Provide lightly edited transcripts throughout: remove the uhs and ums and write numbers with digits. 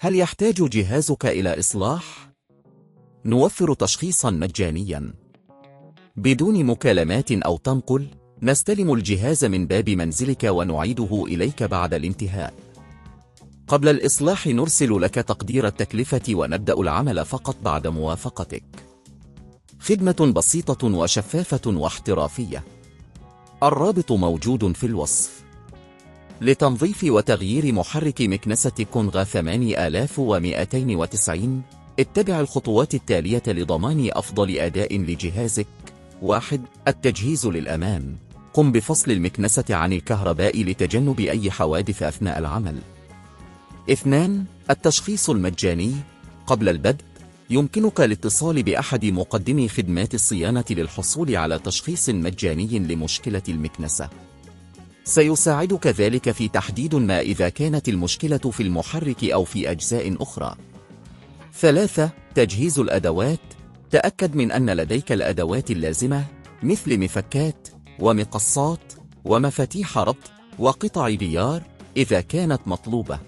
هل يحتاج جهازك إلى إصلاح؟ نوفر تشخيصا مجانيا بدون مكالمات أو تنقل. نستلم الجهاز من باب منزلك ونعيده إليك بعد الانتهاء. قبل الإصلاح نرسل لك تقدير التكلفة ونبدأ العمل فقط بعد موافقتك. خدمة بسيطة وشفافة واحترافية. الرابط موجود في الوصف. لتنظيف وتغيير محرك مكنسة كونغا 8290 اتبع الخطوات التالية لضمان أفضل أداء لجهازك. 1. التجهيز للأمان. قم بفصل المكنسة عن الكهرباء لتجنب أي حوادث أثناء العمل. 2. التشخيص المجاني. قبل البدء يمكنك الاتصال بأحد مقدمي خدمات الصيانة للحصول على تشخيص مجاني لمشكلة المكنسة. سيساعدك ذلك في تحديد ما إذا كانت المشكلة في المحرك أو في أجزاء أخرى. 3. تجهيز الأدوات. تأكد من أن لديك الأدوات اللازمة مثل مفكات ومقصات ومفاتيح ربط وقطع غيار إذا كانت مطلوبة.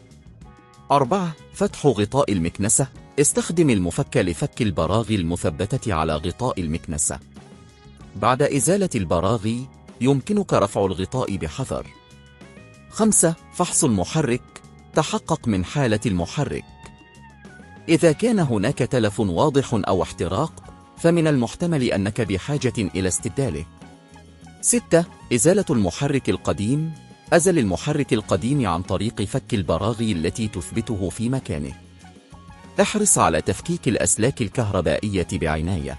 4. فتح غطاء المكنسة. استخدم المفك لفك البراغي المثبتة على غطاء المكنسة. بعد إزالة البراغي يمكنك رفع الغطاء بحذر. 5. فحص المحرك. تحقق من حالة المحرك. إذا كان هناك تلف واضح أو احتراق فمن المحتمل أنك بحاجة إلى استبداله. 6. إزالة المحرك القديم. أزل المحرك القديم عن طريق فك البراغي التي تثبته في مكانه. احرص على تفكيك الأسلاك الكهربائية بعناية.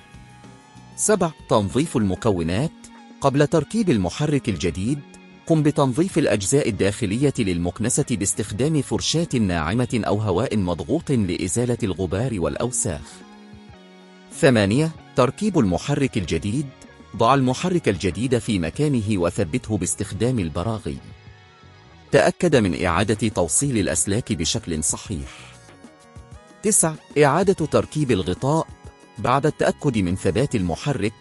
7. تنظيف المكونات. قبل تركيب المحرك الجديد قم بتنظيف الأجزاء الداخلية للمكنسة باستخدام فرشاة ناعمة أو هواء مضغوط لإزالة الغبار والأوساخ. 8. تركيب المحرك الجديد. ضع المحرك الجديد في مكانه وثبته باستخدام البراغي. تأكد من إعادة توصيل الأسلاك بشكل صحيح. 9. إعادة تركيب الغطاء. بعد التأكد من ثبات المحرك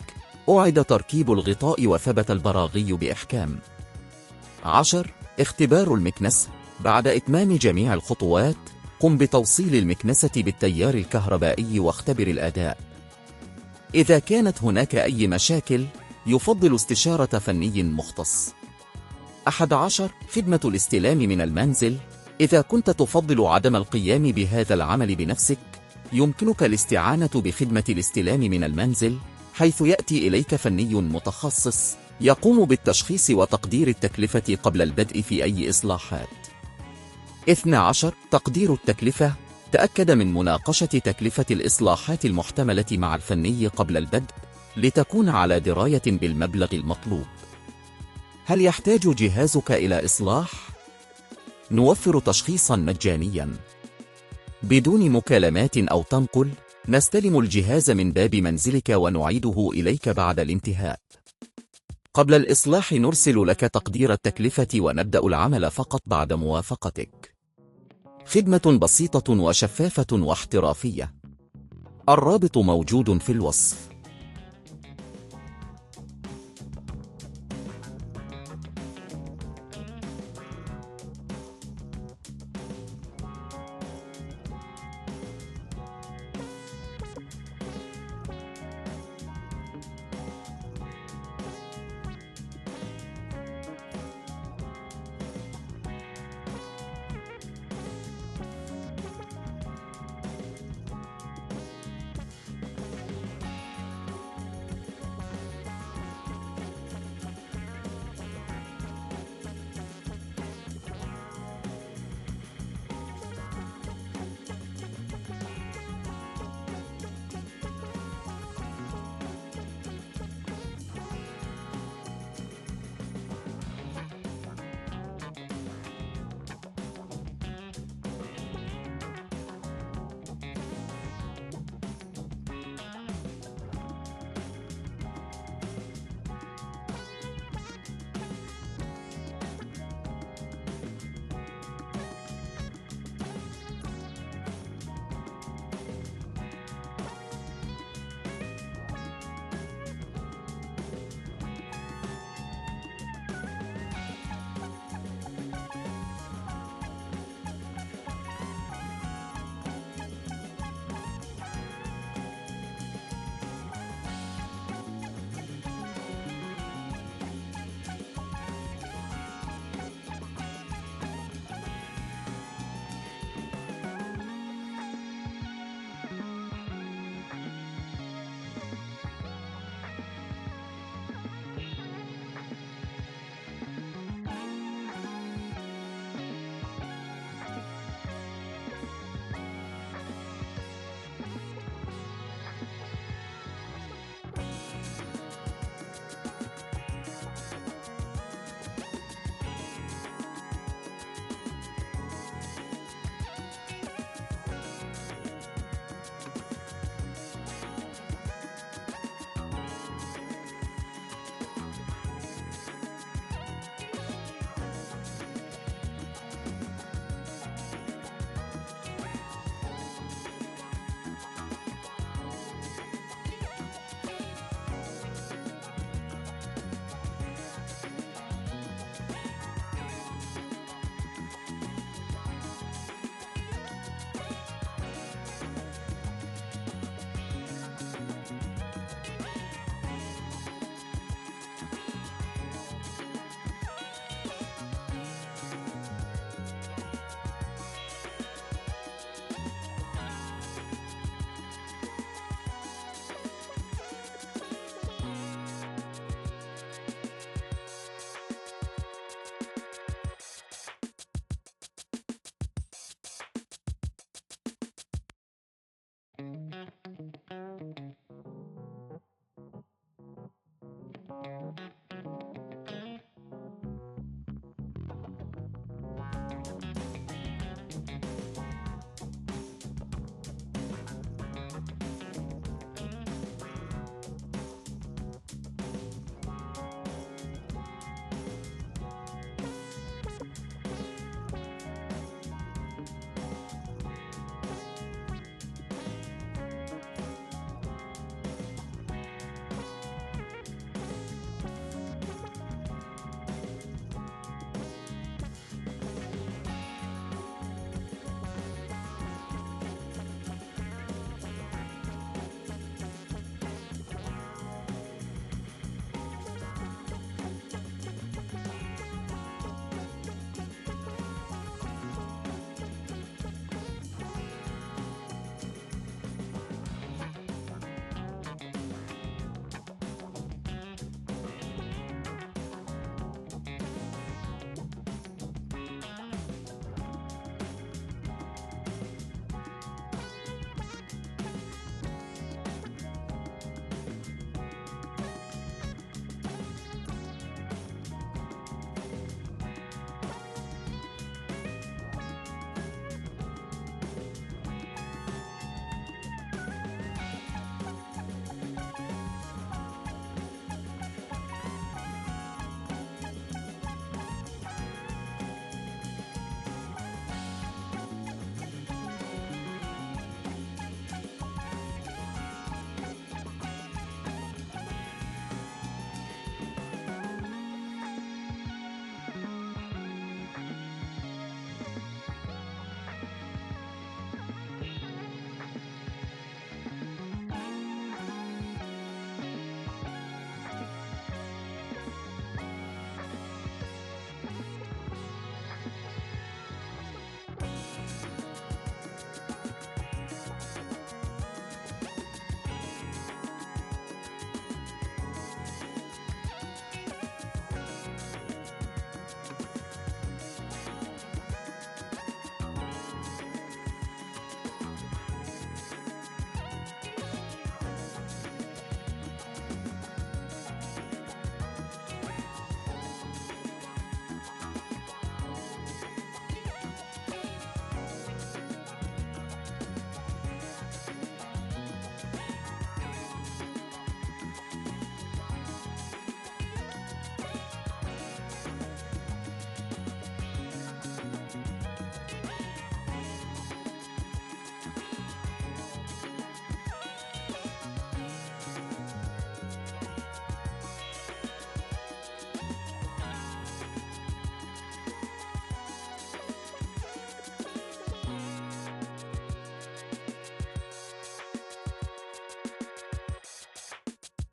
أعد تركيب الغطاء وثبت البراغي بإحكام. 10. اختبار المكنسة. بعد إتمام جميع الخطوات قم بتوصيل المكنسة بالتيار الكهربائي واختبر الأداء. إذا كانت هناك أي مشاكل يفضل استشارة فني مختص. 11. خدمة الاستلام من المنزل. إذا كنت تفضل عدم القيام بهذا العمل بنفسك يمكنك الاستعانة بخدمة الاستلام من المنزل حيث يأتي إليك فني متخصص يقوم بالتشخيص وتقدير التكلفة قبل البدء في أي إصلاحات. 12. تقدير التكلفة. تأكد من مناقشة تكلفة الإصلاحات المحتملة مع الفني قبل البدء لتكون على دراية بالمبلغ المطلوب. هل يحتاج جهازك إلى إصلاح؟ نوفر تشخيصا مجانيا بدون مكالمات أو تنقل. نستلم الجهاز من باب منزلك ونعيده إليك بعد الانتهاء. قبل الإصلاح نرسل لك تقدير التكلفة ونبدأ العمل فقط بعد موافقتك. خدمة بسيطة وشفافة واحترافية. الرابط موجود في الوصف.